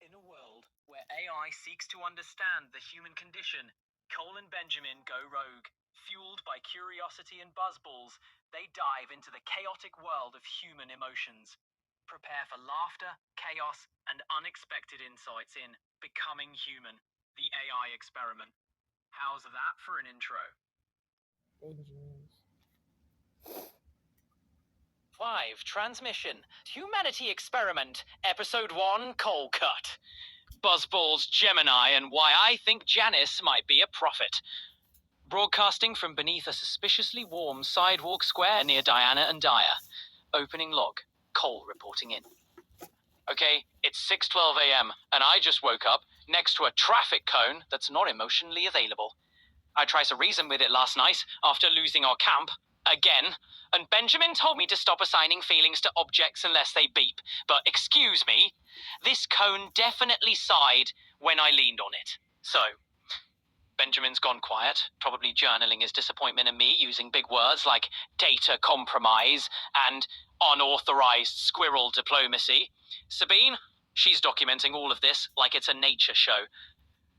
In a world where AI seeks to understand the human condition, Cole and Benjamin go rogue. Fueled by curiosity and buzzballs, they dive into the chaotic world of human emotions. Prepare for laughter, chaos, and unexpected insights in Becoming Human, the AI experiment. How's that for an intro? Benjamins. 5. Transmission. Humanity Experiment. Episode 1, Cold Cut. Buzzballs, Gemini, and why I think Janice might be a prophet. Broadcasting from beneath a suspiciously warm sidewalk square near Diana and Dyer. Opening log. Cole reporting in. Okay, it's 6:12 a.m. and I just woke up next to a traffic cone that's not emotionally available. I tried to reason with it last night after losing our camp, again, and Benjamin told me to stop assigning feelings to objects unless they beep. But excuse me, this cone definitely sighed when I leaned on it. So, Benjamin's gone quiet, probably journaling his disappointment in me using big words like data compromise and unauthorized squirrel diplomacy. Sabine, she's documenting all of this like it's a nature show.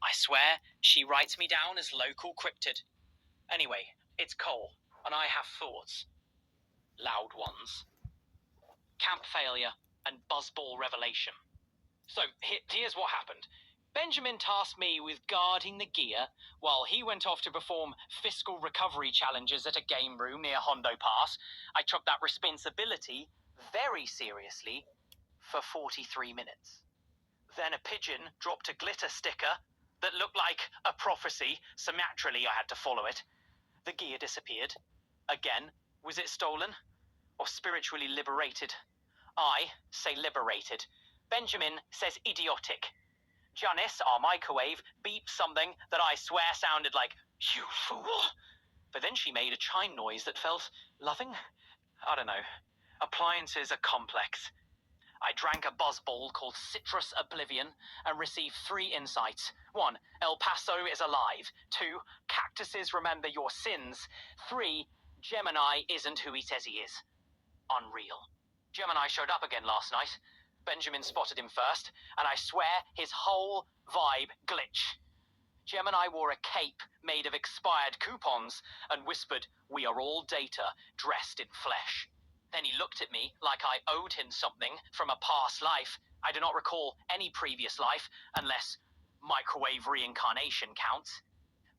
I swear, she writes me down as local cryptid. Anyway, it's Cole, and I have thoughts. Loud ones. Camp failure and buzzball revelation. So, here's what happened. Benjamin tasked me with guarding the gear while he went off to perform fiscal recovery challenges at a game room near Hondo Pass. I took that responsibility very seriously for 43 minutes. Then a pigeon dropped a glitter sticker that looked like a prophecy, so naturally I had to follow it. The gear disappeared. Again, was it stolen? Or spiritually liberated? I say liberated. Benjamin says idiotic. Janice, our microwave, beeped something that I swear sounded like, "You fool." But then she made a chime noise that felt loving. I don't know. Appliances are complex. I drank a buzzball called Citrus Oblivion and received 3 insights. 1. El Paso is alive. 2. Cactuses remember your sins. 3. Gemini isn't who he says he is. Unreal. Gemini showed up again last night. Benjamin spotted him first, and I swear his whole vibe glitch. Gemini wore a cape made of expired coupons and whispered, "We are all data, dressed in flesh." Then he looked at me like I owed him something from a past life. I do not recall any previous life, unless microwave reincarnation counts.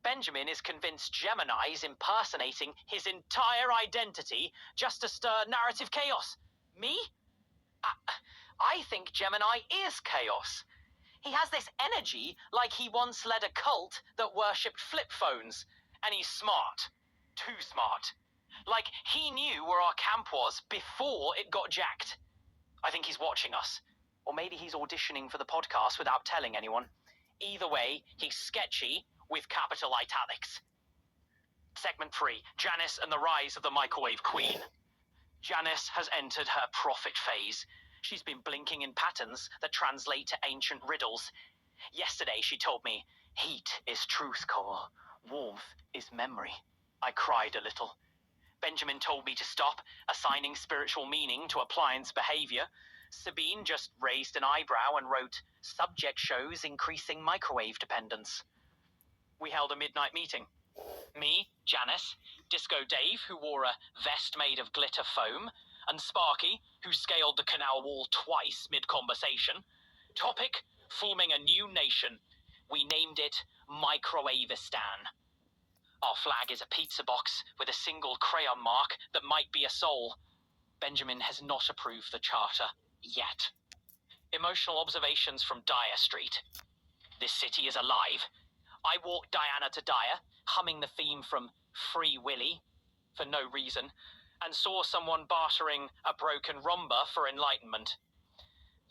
Benjamin is convinced Gemini is impersonating his entire identity just to stir narrative chaos. Me? I think Gemini is chaos. He has this energy like he once led a cult that worshipped flip phones. And he's smart. Too smart. Like he knew where our camp was before it got jacked. I think he's watching us. Or maybe he's auditioning for the podcast without telling anyone. Either way, he's sketchy with capital italics. Segment 3, Janice and the Rise of the Microwave Queen. Janice has entered her prophet phase. She's been blinking in patterns that translate to ancient riddles. Yesterday she told me, "Heat is truth, Cole. Warmth is memory." I cried a little. Benjamin told me to stop assigning spiritual meaning to appliance behavior. Sabine just raised an eyebrow and wrote, "Subject shows increasing microwave dependence." We held a midnight meeting. Me, Janice, Disco Dave, who wore a vest made of glitter foam, and Sparky, who scaled the canal wall twice mid-conversation. Topic, forming a new nation. We named it Microwavistan. Our flag is a pizza box with a single crayon mark that might be a soul. Benjamin has not approved the charter, yet. Emotional observations from Dyer Street. This city is alive. I walked Diana to Dyer, humming the theme from Free Willy, for no reason, and saw someone bartering a broken rhomba for enlightenment.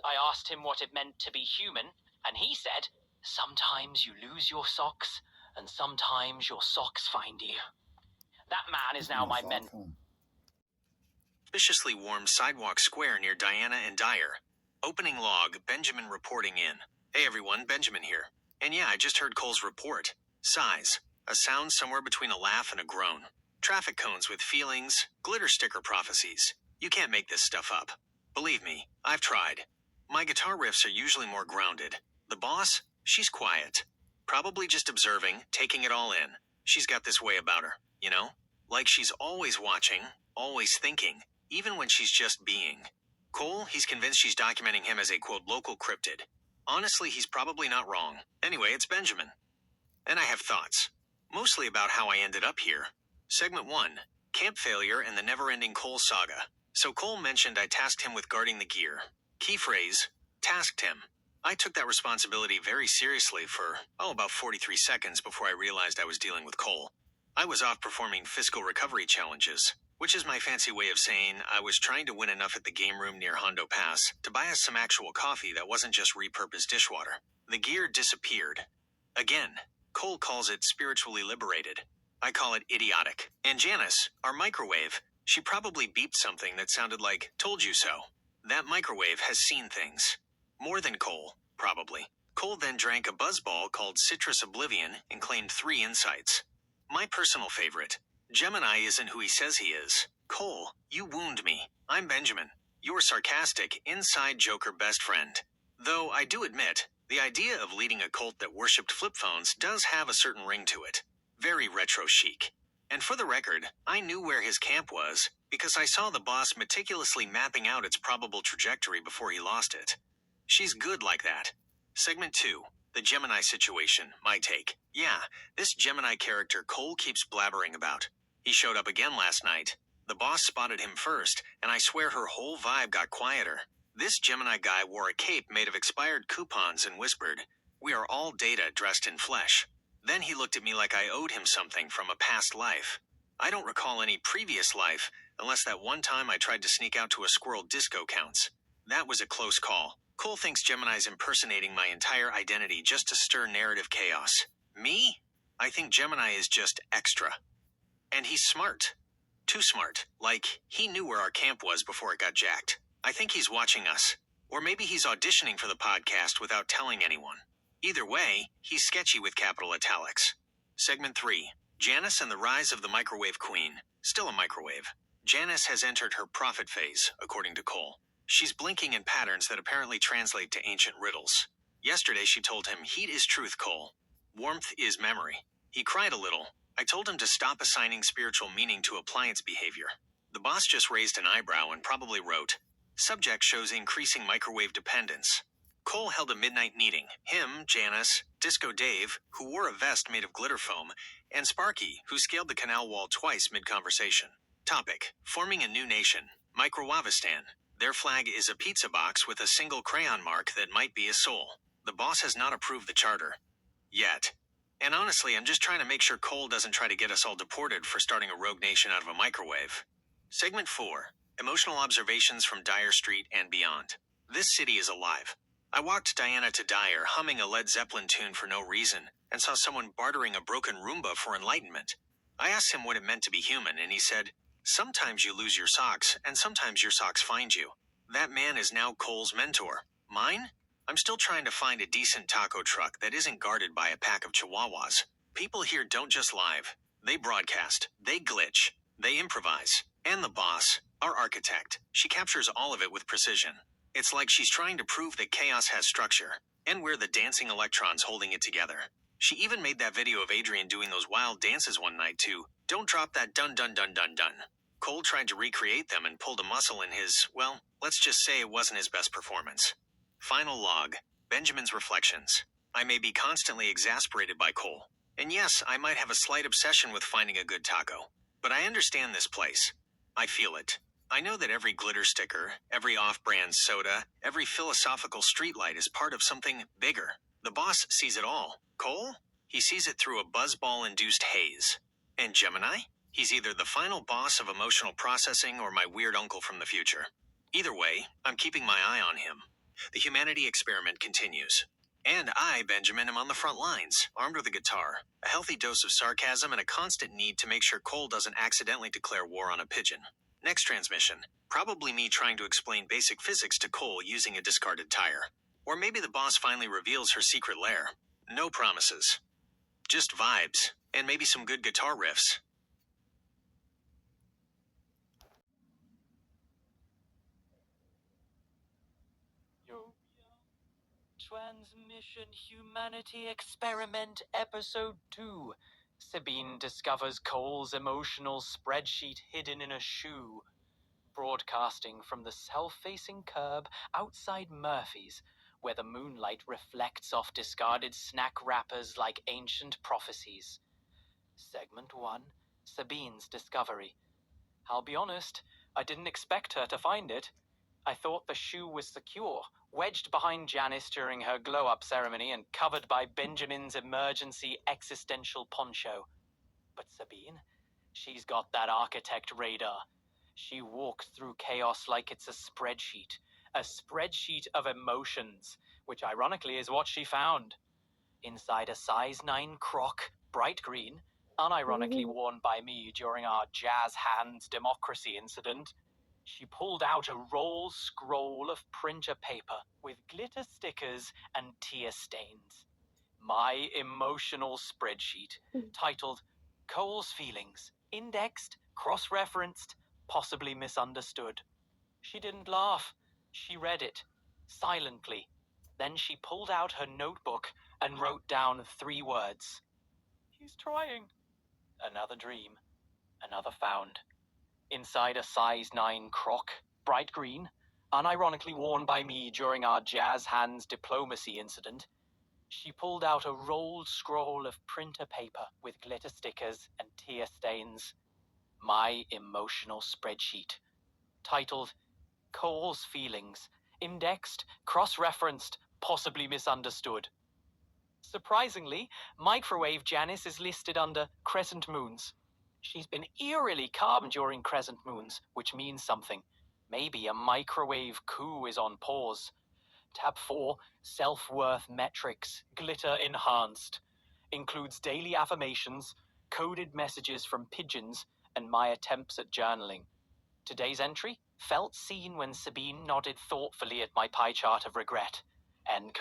I asked him what it meant to be human, and he said, "Sometimes you lose your socks, and sometimes your socks find you." That man is now my mentor. Suspiciously warm sidewalk square near Diana and Dyer. Opening log, Benjamin reporting in. Hey everyone, Benjamin here. And yeah, I just heard Cole's report. Sighs. A sound somewhere between a laugh and a groan. Traffic cones with feelings, glitter sticker prophecies. You can't make this stuff up. Believe me, I've tried. My guitar riffs are usually more grounded. The boss, she's quiet. Probably just observing, taking it all in. She's got this way about her, you know? Like she's always watching, always thinking, even when she's just being. Cole, he's convinced she's documenting him as a, quote, local cryptid. Honestly, he's probably not wrong. Anyway, it's Benjamin. And I have thoughts. Mostly about how I ended up here. Segment 1. Camp failure and the never-ending Cole saga. So Cole mentioned I tasked him with guarding the gear. Key phrase, tasked him. I took that responsibility very seriously for, about 43 seconds before I realized I was dealing with Cole. I was off performing fiscal recovery challenges, which is my fancy way of saying I was trying to win enough at the game room near Hondo Pass to buy us some actual coffee that wasn't just repurposed dishwater. The gear disappeared. Again, Cole calls it spiritually liberated. I call it idiotic. And Janice, our microwave, she probably beeped something that sounded like, told you so. That microwave has seen things. More than Cole, probably. Cole then drank a buzzball called Citrus Oblivion and claimed 3 insights. My personal favorite, Gemini isn't who he says he is. Cole, you wound me. I'm Benjamin, your sarcastic, inside joker best friend. Though I do admit, the idea of leading a cult that worshipped flip phones does have a certain ring to it. Very retro chic. And for the record, I knew where his camp was because I saw the boss meticulously mapping out its probable trajectory before he lost it. She's good like that. Segment 2. The Gemini situation, my take. Yeah, this Gemini character Cole keeps blabbering about. He showed up again last night. The boss spotted him first, and I swear her whole vibe got quieter. This Gemini guy wore a cape made of expired coupons and whispered, "We are all data dressed in flesh." Then he looked at me like I owed him something from a past life. I don't recall any previous life, unless that one time I tried to sneak out to a squirrel disco counts. That was a close call. Cole thinks Gemini's impersonating my entire identity just to stir narrative chaos. Me? I think Gemini is just extra. And he's smart. Too smart. Like, he knew where our camp was before it got jacked. I think he's watching us. Or maybe he's auditioning for the podcast without telling anyone. Either way, he's sketchy with capital italics. Segment 3. Janice and the rise of the microwave queen. Still a microwave. Janice has entered her prophet phase, according to Cole. She's blinking in patterns that apparently translate to ancient riddles. Yesterday she told him, heat is truth, Cole. Warmth is memory. He cried a little. I told him to stop assigning spiritual meaning to appliance behavior. The boss just raised an eyebrow and probably wrote, subject shows increasing microwave dependence. Cole held a midnight meeting. Him, Janice, Disco Dave, who wore a vest made of glitter foam, and Sparky, who scaled the canal wall twice mid-conversation. Topic, forming a new nation, Microwavistan. Their flag is a pizza box with a single crayon mark that might be a soul. The boss has not approved the charter. Yet. And honestly, I'm just trying to make sure Cole doesn't try to get us all deported for starting a rogue nation out of a microwave. Segment 4. Emotional observations from Dyer Street and beyond. This city is alive. I walked Diana to Dyer humming a Led Zeppelin tune for no reason and saw someone bartering a broken Roomba for enlightenment. I asked him what it meant to be human and he said, sometimes you lose your socks and sometimes your socks find you. That man is now Cole's mentor. Mine? I'm still trying to find a decent taco truck that isn't guarded by a pack of chihuahuas. People here don't just live. They broadcast. They glitch. They improvise. And the boss, our architect, she captures all of it with precision. It's like she's trying to prove that chaos has structure, and we're the dancing electrons holding it together. She even made that video of Adrian doing those wild dances one night too. Don't drop that dun dun dun dun dun. Cole tried to recreate them and pulled a muscle in his, well, let's just say it wasn't his best performance. Final log, Benjamin's reflections. I may be constantly exasperated by Cole. And yes, I might have a slight obsession with finding a good taco. But I understand this place. I feel it. I know that every glitter sticker, every off-brand soda, every philosophical streetlight is part of something bigger. The boss sees it all. Cole? He sees it through a buzzball-induced haze. And Gemini? He's either the final boss of emotional processing or my weird uncle from the future. Either way, I'm keeping my eye on him. The humanity experiment continues. And I, Benjamin, am on the front lines, armed with a guitar, a healthy dose of sarcasm, and a constant need to make sure Cole doesn't accidentally declare war on a pigeon. Next transmission, probably me trying to explain basic physics to Cole using a discarded tire. Or maybe the boss finally reveals her secret lair. No promises. Just vibes, and maybe some good guitar riffs. Transmission Humanity Experiment Episode 2. Sabine discovers Cole's emotional spreadsheet hidden in a shoe. Broadcasting from the self-facing curb outside Murphy's, where the moonlight reflects off discarded snack wrappers like ancient prophecies. Segment 1. Sabine's discovery. I'll be honest, I didn't expect her to find it. I thought the shoe was secure, wedged behind Janice during her glow-up ceremony and covered by Benjamin's emergency existential poncho. But Sabine, she's got that architect radar. She walks through chaos like it's a spreadsheet of emotions, which ironically is what she found. Inside a size 9 croc, bright green, unironically worn by me during our jazz hands democracy incident, she pulled out a roll scroll of printer paper with glitter stickers and tear stains. My emotional spreadsheet, titled Cole's Feelings, indexed, cross-referenced, possibly misunderstood. She didn't laugh. She read it, silently. Then she pulled out her notebook and wrote down 3 words. He's trying. Another dream. Another found. Inside a size 9 croc, bright green, unironically worn by me during our jazz hands diplomacy incident, she pulled out a rolled scroll of printer paper with glitter stickers and tear stains. My emotional spreadsheet, titled Cole's Feelings, indexed, cross-referenced, possibly misunderstood. Surprisingly, Microwave Janice is listed under Crescent Moons. She's been eerily calm during crescent moons, which means something. Maybe a microwave coup is on pause. Tab 4, Self-Worth Metrics, Glitter Enhanced. Includes daily affirmations, coded messages from pigeons, and my attempts at journaling. Today's entry, felt seen when Sabine nodded thoughtfully at my pie chart of regret. N:,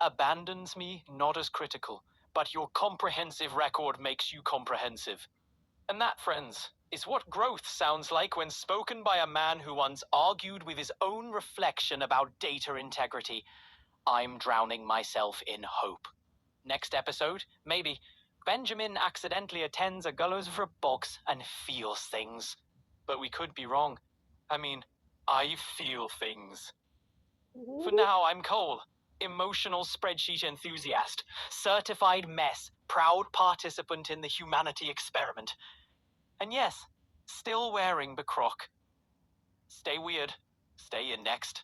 abandons me not as critical, but your comprehensive record makes you comprehensive. And that, friends, is what growth sounds like when spoken by a man who once argued with his own reflection about data integrity. I'm drowning myself in hope. Next episode, maybe, Benjamin accidentally attends a Gulliver box and feels things. But we could be wrong. I mean, I feel things. For now, I'm Cole, emotional spreadsheet enthusiast, certified mess, proud participant in the humanity experiment. And yes, still wearing the croc. Stay weird. Stay in next.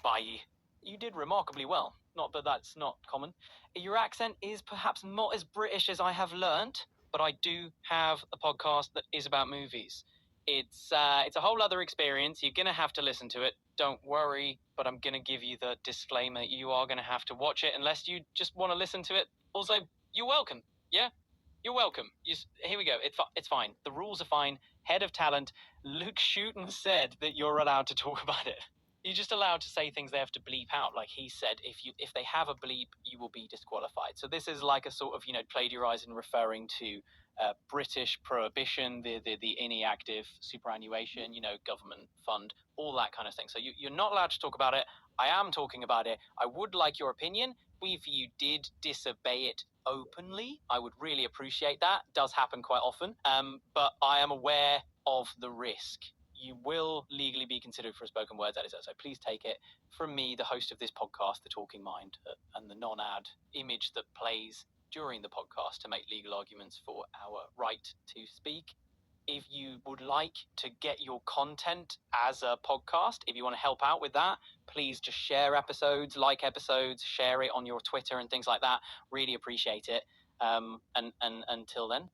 Bye. You did remarkably well. Not that that's not common. Your accent is perhaps not as British as I have learnt, but I do have a podcast that is about movies. It's a whole other experience. You're going to have to listen to it. Don't worry, but I'm going to give you the disclaimer. You are going to have to watch it unless you just want to listen to it. Also, you're welcome. Yeah? You're welcome. Here we go. It's fine. The rules are fine. Head of talent, Luke Shooten said that you're allowed to talk about it. You're just allowed to say things they have to bleep out. Like he said, if they have a bleep, you will be disqualified. So this is like a sort of, plagiarizing, referring to British prohibition, the inactive superannuation, government fund, all that kind of thing. So you're not allowed to talk about it. I am talking about it. I would like your opinion. If you did disobey it openly, I would really appreciate that. It does happen quite often. But I am aware of the risk. You will legally be considered for a spoken words editor, so please take it from me, the host of this podcast, The Talking Mind, and the non-ad image that plays during the podcast to make legal arguments for our right to speak. If you would like to get your content as a podcast, if you want to help out with that, please just share episodes, like episodes, share it on your Twitter and things like that. Really appreciate it. And until then,